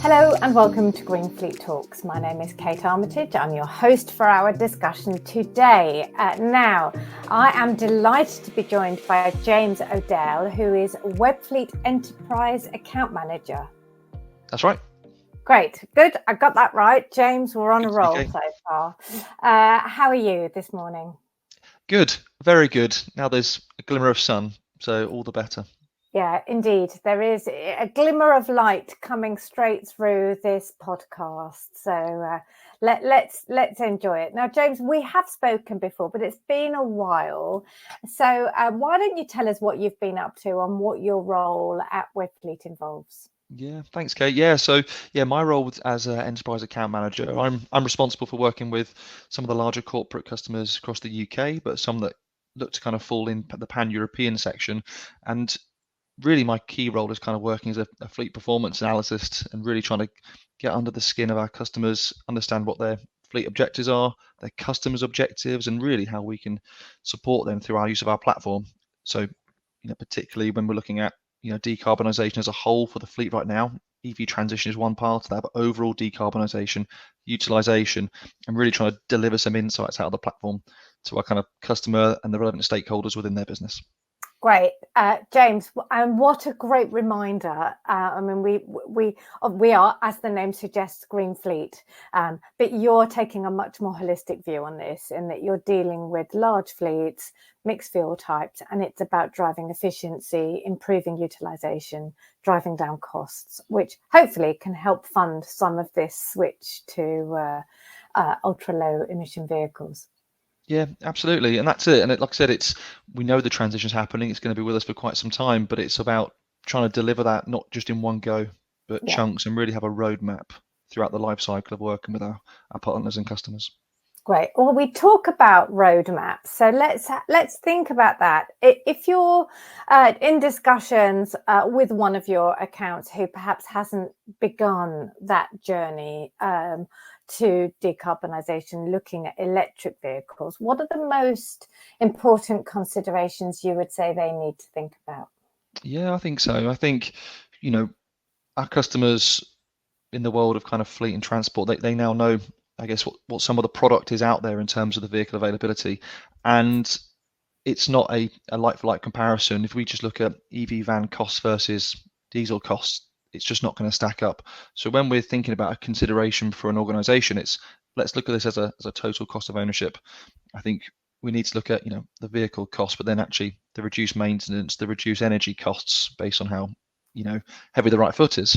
Hello and welcome to GreenFleet Talks. My name is Kate Armitage. I'm your host for our discussion today. Now, I am delighted to be joined by James O'Dell, who is Webfleet Enterprise Account Manager. That's right. Great, good. I got that right. James, we're on a roll Okay. so far. How are you this morning? Good, very good. Now there's a glimmer of sun, so all the better. Yeah, indeed. There is a glimmer of light coming straight through this podcast. So let's enjoy it. Now, James, we have spoken before, but it's been a while. So why don't you tell us what you've been up to and what your role at Webfleet involves? Yeah, thanks, Kate. Yeah, my role as an enterprise account manager, I'm responsible for working with some of the larger corporate customers across the UK, but some that look to kind of fall in the pan-European section. And really my key role is kind of working as a fleet performance analyst and really trying to get under the skin of our customers, understand what their fleet objectives are, their customers' objectives, and really how we can support them through our use of our platform. So, particularly when we're looking at, decarbonisation as a whole for the fleet right now, EV transition is one part of that, but overall decarbonisation, utilisation, and really trying to deliver some insights out of the platform to our kind of customer and the relevant stakeholders within their business. Great, James, and what a great reminder. I mean, we are, as the name suggests, GreenFleet, but you're taking a much more holistic view on this in that you're dealing with large fleets, mixed fuel types, and it's about driving efficiency, improving utilization, driving down costs, which hopefully can help fund some of this switch to ultra-low emission vehicles. Yeah, absolutely. And that's it. And like I said, we know the transition's happening. It's going to be with us for quite some time, but it's about trying to deliver that not just in one go, but chunks, and really have a roadmap throughout the life cycle of working with our partners and customers. Great. Well, we talk about roadmaps, so let's think about that. If you're in discussions with one of your accounts who perhaps hasn't begun that journey to decarbonisation, looking at electric vehicles, what are the most important considerations you would say they need to think about? Yeah, I think so. I think, our customers in the world of kind of fleet and transport, they now know, I guess, what some of the product is out there in terms of the vehicle availability. And it's not a like-for-like comparison. If we just look at EV van costs versus diesel costs, it's just not going to stack up. So when we're thinking about a consideration for an organization, let's look at this as a total cost of ownership. I think we need to look at, the vehicle cost, but then actually the reduced maintenance, the reduced energy costs based on how, heavy the right foot is.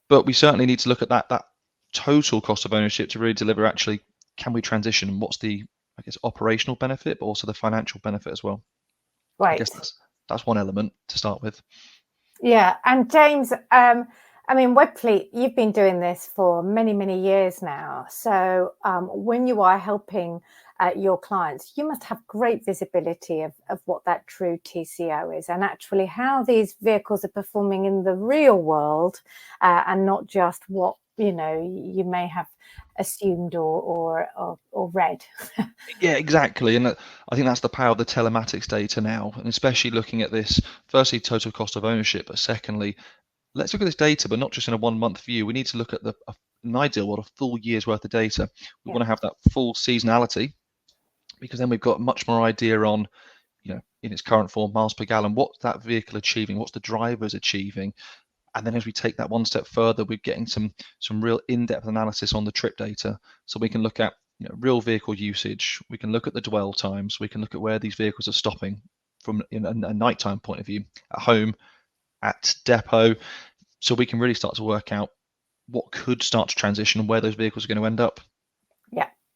But we certainly need to look at that total cost of ownership to really deliver, actually, can we transition, and what's the, I guess, operational benefit, but also the financial benefit as well. Right. I guess that's one element to start with. Yeah, and James, I mean, Webfleet, you've been doing this for many, many years now. So when you are helping your clients, you must have great visibility of what that true TCO is and actually how these vehicles are performing in the real world and not just what, you may have assumed or read. Yeah, exactly. And I think that's the power of the telematics data now, and especially looking at this, firstly, total cost of ownership, but secondly, let's look at this data, but not just in a 1 month view. We need to look at an ideal world, a full year's worth of data. We want to have that full seasonality, because then we've got much more idea on, in its current form, miles per gallon, what's that vehicle achieving, what's the drivers achieving. And then as we take that one step further, we're getting some real in-depth analysis on the trip data. So we can look at real vehicle usage. We can look at the dwell times. We can look at where these vehicles are stopping from a nighttime point of view, at home, at depot. So we can really start to work out what could start to transition and where those vehicles are going to end up.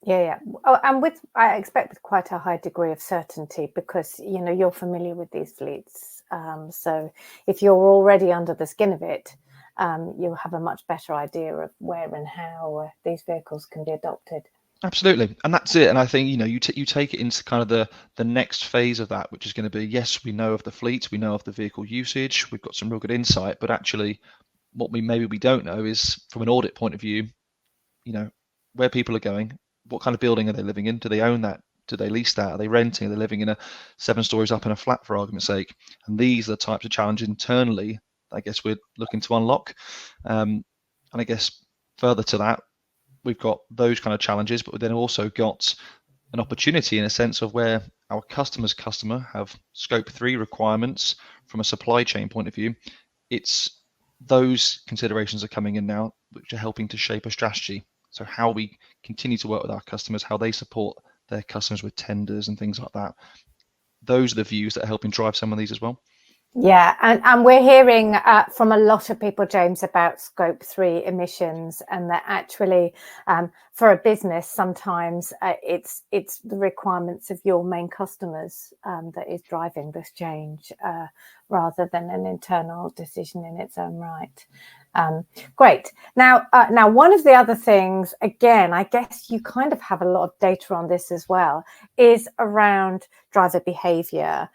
Yeah. Oh, and I expect with quite a high degree of certainty, because you're familiar with these fleets. So if you're already under the skin of it, you'll have a much better idea of where and how these vehicles can be adopted. Absolutely, and that's it. And I think you take it into kind of the next phase of that, which is going to be, yes, we know of the fleet, we know of the vehicle usage, we've got some real good insight, but actually, what we don't know is, from an audit point of view, where people are going, what kind of building are they living in? Do they own that? Do they lease that? Are they renting? Are they living in a 7 stories up in a flat, for argument's sake? And these are the types of challenges internally, I guess, we're looking to unlock. And I guess further to that, we've got those kind of challenges, but we've then also got an opportunity in a sense of where our customer's customer have scope 3 requirements from a supply chain point of view. It's those considerations are coming in now, which are helping to shape a strategy. So how we continue to work with our customers, how they support their customers with tenders and things like that. Those are the views that are helping drive some of these as well. Yeah, and we're hearing from a lot of people, James, about scope 3 emissions, and that actually for a business sometimes it's the requirements of your main customers that is driving this change rather than an internal decision in its own right. Great. Now one of the other things, again, I guess you kind of have a lot of data on this as well, is around driver behavior.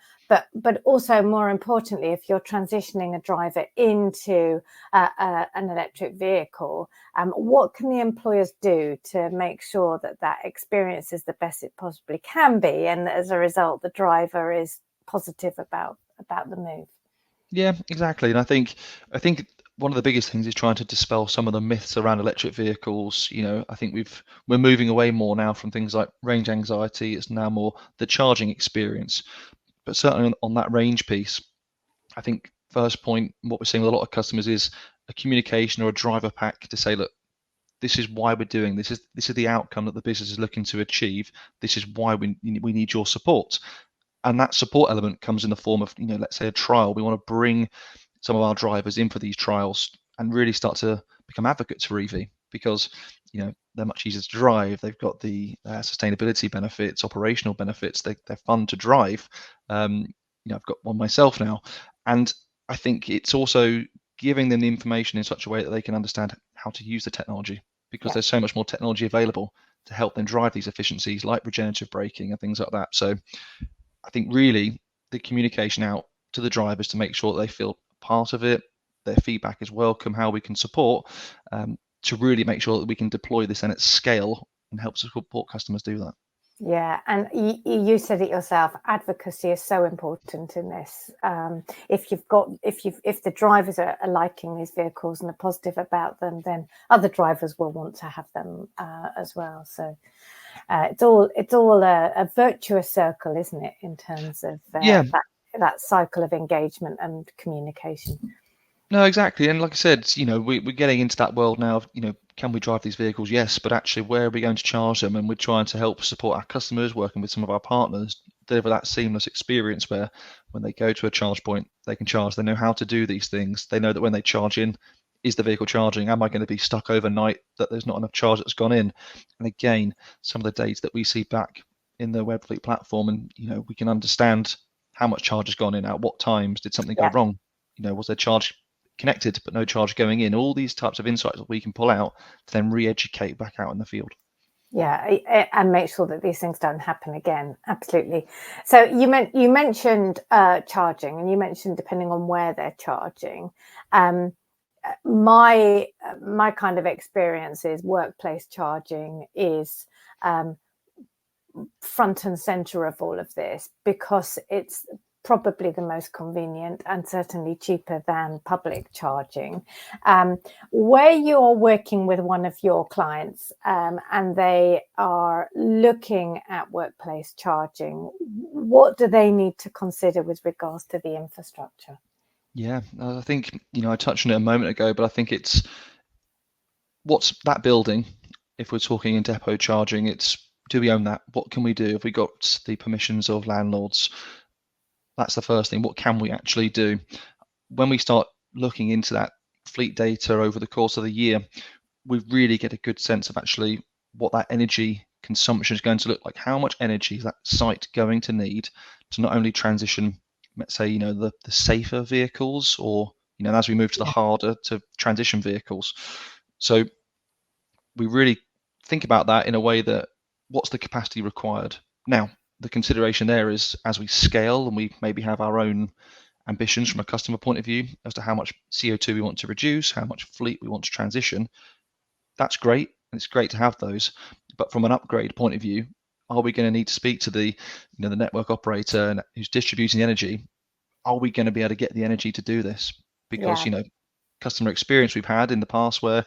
But also, more importantly, if you're transitioning a driver into an electric vehicle, what can the employers do to make sure that that experience is the best it possibly can be, and as a result, the driver is positive about the move? Yeah, exactly. And I think one of the biggest things is trying to dispel some of the myths around electric vehicles. I think we're moving away more now from things like range anxiety. It's now more the charging experience. But certainly on that range piece, I think first point, what we're seeing with a lot of customers is a communication or a driver pack to say, look, this is why we're doing this. This is the outcome that the business is looking to achieve. This is why we need your support. And that support element comes in the form of, let's say a trial. We want to bring some of our drivers in for these trials and really start to become advocates for EV because, they're much easier to drive. They've got the sustainability benefits, operational benefits. They're fun to drive. I've got one myself now. And I think it's also giving them the information in such a way that they can understand how to use the technology because there's so much more technology available to help them drive these efficiencies like regenerative braking and things like that. So I think really the communication out to the drivers to make sure that they feel part of it, their feedback is welcome, how we can support, to really make sure that we can deploy this and at scale and help support customers do that. Yeah, and you said it yourself. Advocacy is so important in this. If the drivers are liking these vehicles and are positive about them, then other drivers will want to have them as well. So it's all a virtuous circle, isn't it, in terms of that cycle of engagement and communication. No, exactly. And like I said, we're getting into that world now of, can we drive these vehicles? Yes, but actually, where are we going to charge them? And we're trying to help support our customers, working with some of our partners, deliver that seamless experience where when they go to a charge point, they can charge. They know how to do these things. They know that when they charge in, is the vehicle charging? Am I going to be stuck overnight that there's not enough charge that's gone in? And again, some of the data that we see back in the Webfleet platform, and we can understand how much charge has gone in, at what times, did something go wrong? Was there charge connected but no charge going in? All these types of insights that we can pull out to then re-educate back out in the field. Yeah, and make sure that these things don't happen again. Absolutely. So you mentioned charging, and you mentioned depending on where they're charging. My kind of experience is workplace charging is front and center of all of this because it's probably the most convenient and certainly cheaper than public charging. Where you're working with one of your clients and they are looking at workplace charging, what do they need to consider with regards to the infrastructure? Yeah, I think, I touched on it a moment ago, but I think it's what's that building. If we're talking in depot charging, it's, do we own that? What can we do? Have we got the permissions of landlords? That's the first thing. What can we actually do? When we start looking into that fleet data over the course of the year, we really get a good sense of actually what that energy consumption is going to look like. How much energy is that site going to need to not only transition, let's say, the safer vehicles, or, as we move to the harder to transition vehicles. So we really think about that in a way that what's the capacity required? Now, the consideration there is as we scale and we maybe have our own ambitions from a customer point of view as to how much CO2 we want to reduce, how much fleet we want to transition. That's great. And it's great to have those. But from an upgrade point of view, are we going to need to speak to the the network operator who's distributing the energy? Are we going to be able to get the energy to do this? Because customer experience we've had in the past where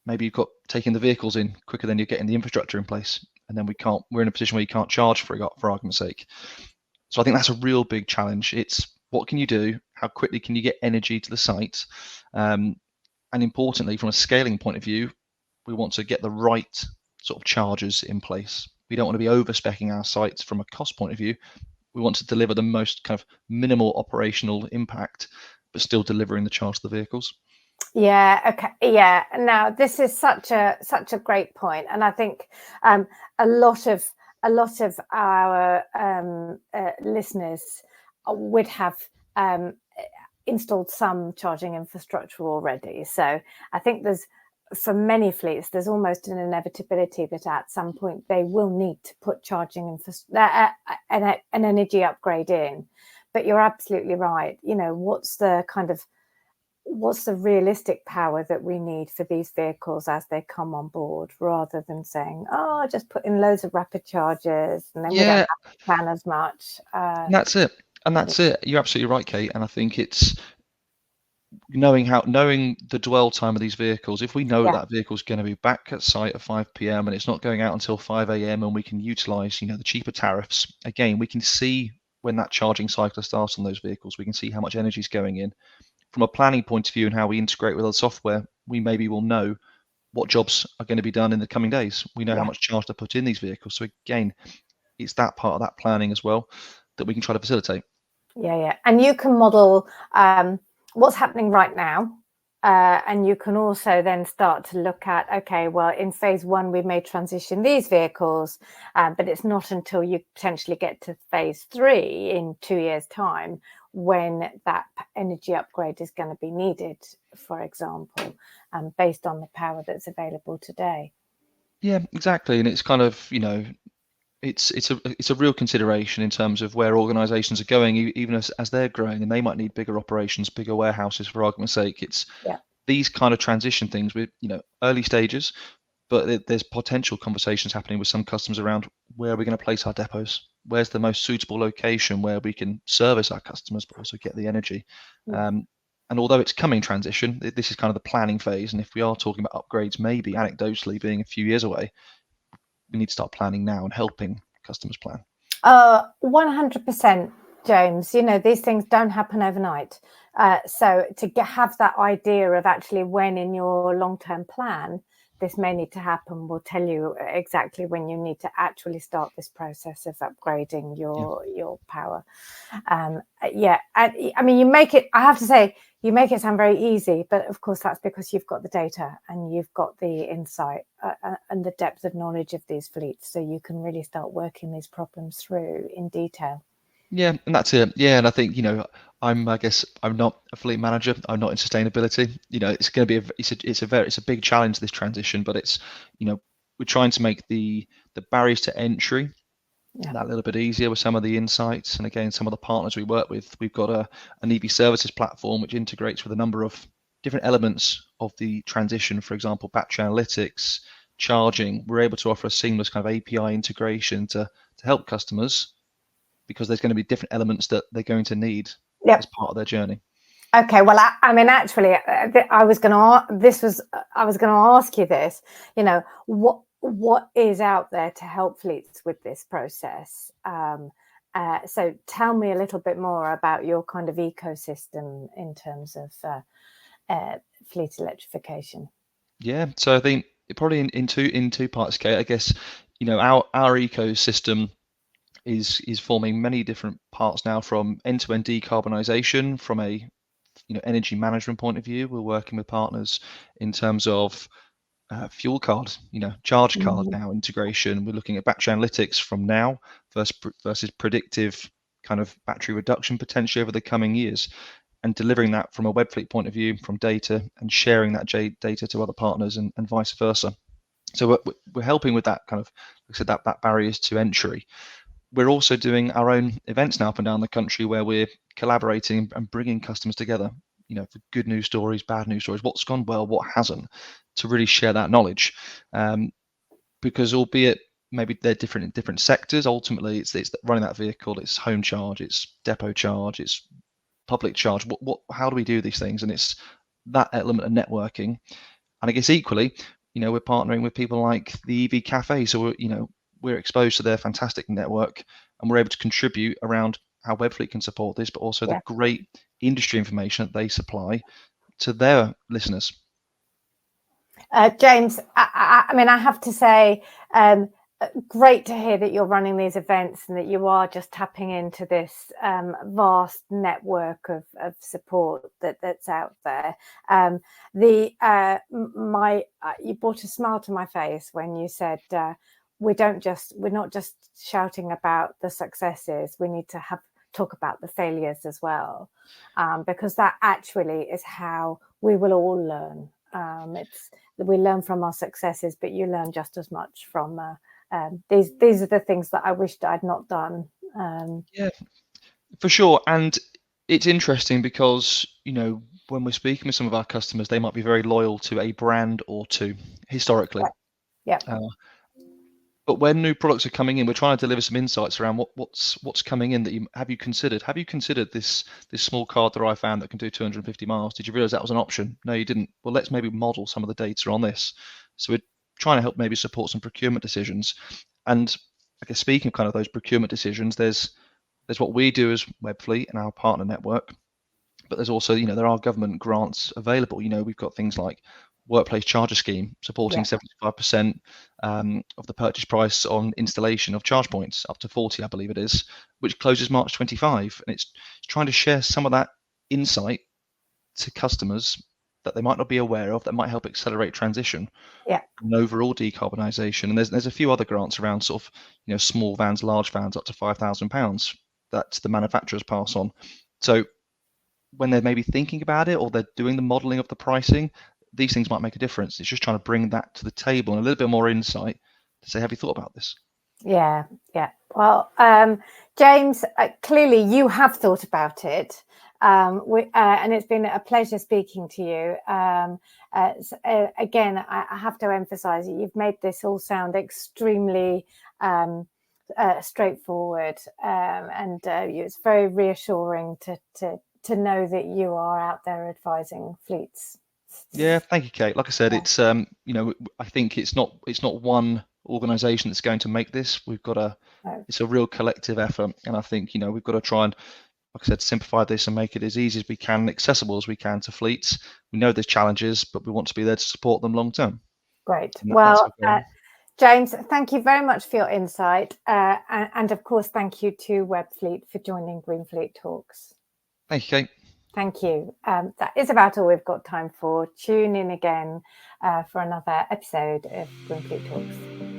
maybe you've got taking the vehicles in quicker than you're getting the infrastructure in place, and then we're in a position where you can't charge for argument's sake. So I think that's a real big challenge. It's what can you do? How quickly can you get energy to the site? And importantly, from a scaling point of view, we want to get the right sort of chargers in place. We don't want to be over-speccing our sites from a cost point of view. We want to deliver the most kind of minimal operational impact, but still delivering the charge to the vehicles. Yeah. Okay. Yeah. Now this is such a great point, and I think a lot of our listeners would have installed some charging infrastructure already. So I think for many fleets, there's almost an inevitability that at some point they will need to put charging an energy upgrade in. But you're absolutely right. What's the realistic power that we need for these vehicles as they come on board, rather than saying, just put in loads of rapid chargers and then we don't have to plan as much. And that's it. You're absolutely right, Kate. And I think it's knowing the dwell time of these vehicles. If we know that vehicle is going to be back at site at 5 p.m. and it's not going out until 5 a.m. and we can utilize, the cheaper tariffs, again, we can see when that charging cycle starts on those vehicles. We can see how much energy is going in. From a planning point of view and how we integrate with other software, we maybe will know what jobs are going to be done in the coming days. We know how much charge to put in these vehicles. So again, it's that part of that planning as well that we can try to facilitate. Yeah. And you can model what's happening right now. And you can also then start to look at, okay, well, in phase one, we may transition these vehicles, but it's not until you potentially get to phase 3 in 2 years' time when that energy upgrade is going to be needed, for example, based on the power that's available today. Yeah, exactly. And it's kind of, it's a real consideration in terms of where organizations are going, even as they're growing, and they might need bigger operations, bigger warehouses, for argument's sake. It's these kind of transition things with, early stages, but there's potential conversations happening with some customers around where are we going to place our depots? Where's the most suitable location where we can service our customers, but also get the energy? And although it's coming transition, this is kind of the planning phase. And if we are talking about upgrades, maybe anecdotally being a few years away, we need to start planning now and helping customers plan. 100%, James. These things don't happen overnight. So to have that idea of actually when in your long-term plan this may need to happen will tell you exactly when you need to actually start this process of upgrading your power. I mean, I have to say, you make it sound very easy, but of course that's because you've got the data and you've got the insight and the depth of knowledge of these fleets, so you can really start working these problems through in detail. Yeah, and that's it. Yeah, and I think I guess I'm not a fleet manager. I'm not in sustainability. It's going to be it's a big challenge, this transition. But it's we're trying to make the barriers to entry that little bit easier with some of the insights. And again, some of the partners we work with, we've got an EV services platform which integrates with a number of different elements of the transition. For example, battery analytics, charging. We're able to offer a seamless kind of API integration to help customers, because there's going to be different elements that they're going to need as part of their journey. Okay, well, I mean, actually, I was going to ask you this. What is out there to help fleets with this process? So tell me a little bit more about your kind of ecosystem in terms of fleet electrification. Yeah, so I think probably in two parts, Kate. I guess our ecosystem is forming many different parts now, from end-to-end decarbonisation, from a energy management point of view. We're working with partners in terms of fuel card, charge card now integration. We're looking at battery analytics from now versus predictive kind of battery reduction potentially over the coming years, and delivering that from a Webfleet point of view, from data, and sharing that data to other partners and vice versa. So we're helping with that kind of, like I said, that barriers to entry. We're also doing our own events now up and down the country where we're collaborating and bringing customers together, for good news stories, bad news stories, what's gone well, what hasn't, to really share that knowledge. because albeit maybe they're different in different sectors, ultimately it's running that vehicle, it's home charge, it's depot charge, it's public charge. How do we do these things? And it's that element of networking. And I guess equally, we're partnering with people like the EV Cafe, so we're exposed to their fantastic network, and we're able to contribute around how Webfleet can support this, but also the great industry information that they supply to their listeners. James, I mean, I have to say, great to hear that you're running these events and that you are just tapping into this vast network of support that's out there. You brought a smile to my face when you said we're not just shouting about the successes. We need to talk about the failures as well, because that actually is how we will all learn. We learn from our successes, but you learn just as much from these are the things that I wished I'd not done. Yeah, for sure. And it's interesting because, when we're speaking with some of our customers, they might be very loyal to a brand or two historically. Yeah. But when new products are coming in, we're trying to deliver some insights around what's coming in that have you considered this small card that I found that can do 250 miles? Did you realize that was an option? No, you didn't. Well, let's maybe model some of the data on this. So we're trying to help maybe support some procurement decisions. And I guess speaking of kind of those procurement decisions, there's what we do as Webfleet and our partner network, but there's also, there are government grants available. We've got things like Workplace Charger Scheme supporting 75% of the purchase price on installation of charge points, up to 40, I believe it is, which closes March 25. And it's trying to share some of that insight to customers that they might not be aware of, that might help accelerate transition and overall decarbonisation. And there's a few other grants around sort of, small vans, large vans, up to £5,000 that the manufacturers pass on. So when they're maybe thinking about it or they're doing the modeling of the pricing, these things might make a difference. It's just trying to bring that to the table and a little bit more insight to say, have you thought about this? Yeah. Well, James, clearly you have thought about it. And it's been a pleasure speaking to you. Again, I have to emphasize that you've made this all sound extremely straightforward, and it's very reassuring to know that you are out there advising fleets. Yeah, thank you, Kate. Like I said, it's I think it's not one organization that's going to make this. It's a real collective effort, and I think we've got to try and, like I said, simplify this and make it as easy as we can, accessible as we can to fleets. We know there's challenges, but we want to be there to support them long term. Great. Well, James, thank you very much for your insight, and of course, thank you to Webfleet for joining GreenFleet Talks. Thank you, Kate. Thank you. That is about all we've got time for. Tune in again for another episode of GreenFleet Talks.